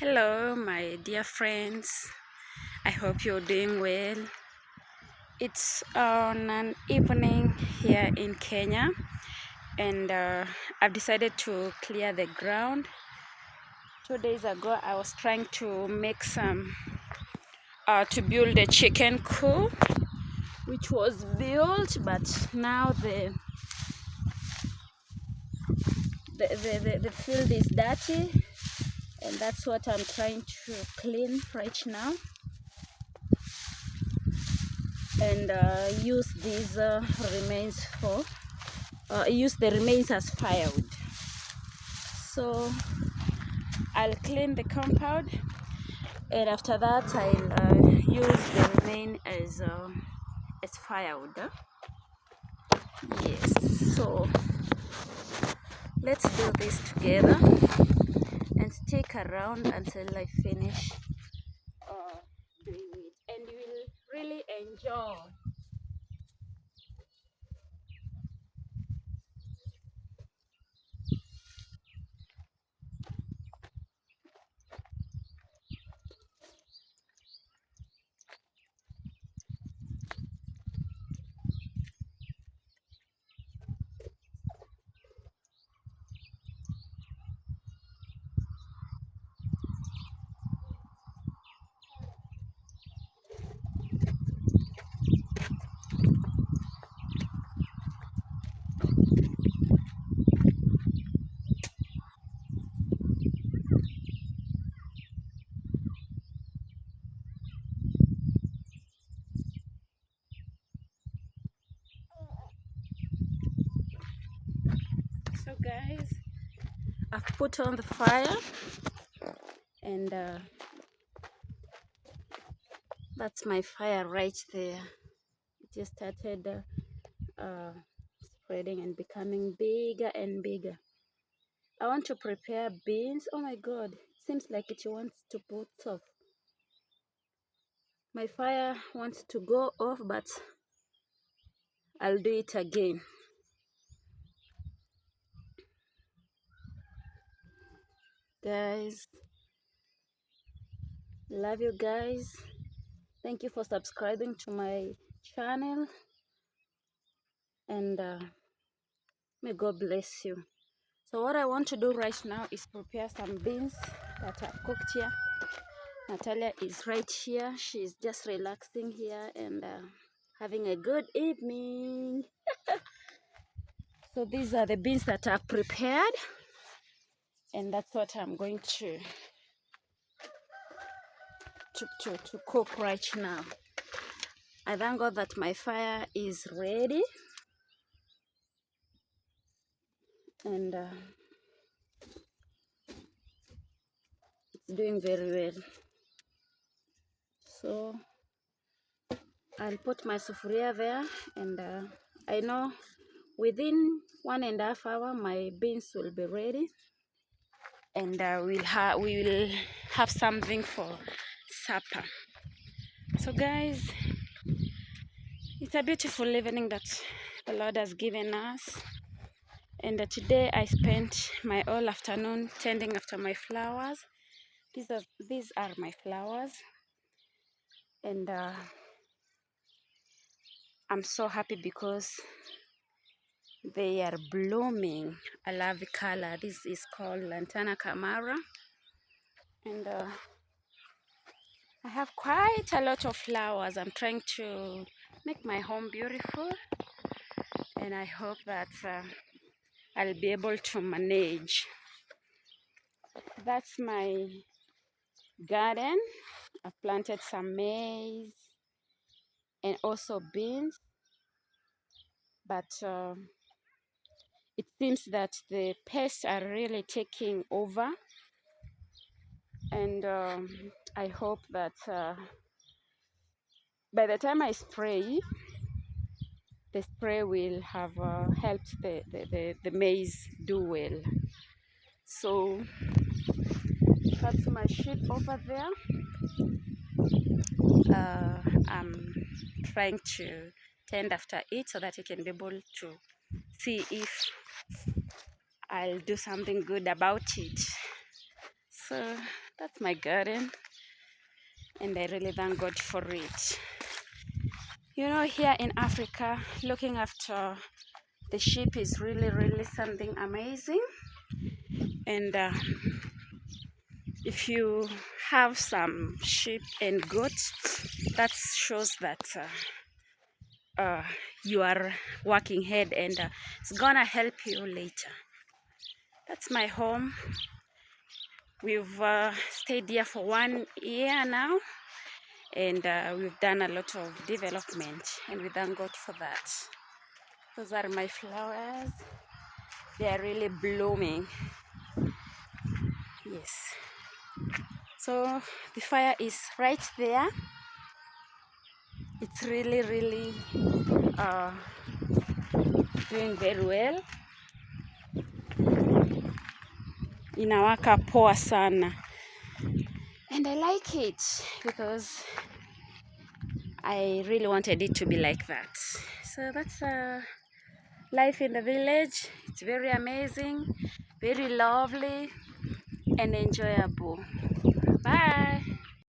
Hello, my dear friends. I hope you're doing well. It's on an evening here in Kenya, and I've decided to clear the ground. 2 days ago, I was trying to make to build a chicken coop, which was built, but now the field is dirty, and that's what I'm trying to clean right now. And use these remains for use the remains as firewood. So I'll clean the compound, and after that I'll use the remain as firewood. Yes. So let's do this together and stick around until I finish doing it, and you will really enjoy. So guys, I've put on the fire, and that's my fire right there. It just started spreading and becoming bigger and bigger. I want to prepare beans. Oh my god, it seems like it wants to put off. My fire wants to go off, but I'll do it again. Guys, love you guys. Thank you for subscribing to my channel, and may God bless you. So what I want to do right now is prepare some beans that I've cooked here. Natalia is right here. She's just relaxing here and having a good evening. So these are the beans that I've prepared, and that's what I'm going to cook right now. I thank God that my fire is ready, and it's doing very well. So I'll put my sufuria there, and I know within 1.5 hours my beans will be ready, and we will have something for supper. So guys, it's a beautiful evening that the Lord has given us, and today I spent my whole afternoon tending after my flowers. These are my flowers, and I'm so happy because they are blooming. I love the color. This is called Lantana Camara, and I have quite a lot of flowers. I'm trying to make my home beautiful, and I hope that I'll be able to manage. That's my garden. I've planted some maize and also beans, but it seems that the pests are really taking over, and I hope that by the time I spray, the spray will have helped the maize do well. So that's my sheep over there. I'm trying to tend after it so that I can be able to see if I'll do something good about it. So That's my garden, and I really thank God for it. You know, here in Africa, looking after the sheep is really something amazing. And if you have some sheep and goats, that shows that you are working hard, and it's gonna help you later. That's my home. We've stayed here for 1 year now, and we've done a lot of development, and we thank God for that. Those are my flowers. They are really blooming. Yes. So the fire is right there. It's really doing very well. Inawaka poa sana, and I like it because I really wanted it to be like that. So that's life in the village. It's very amazing, very lovely and enjoyable. Bye.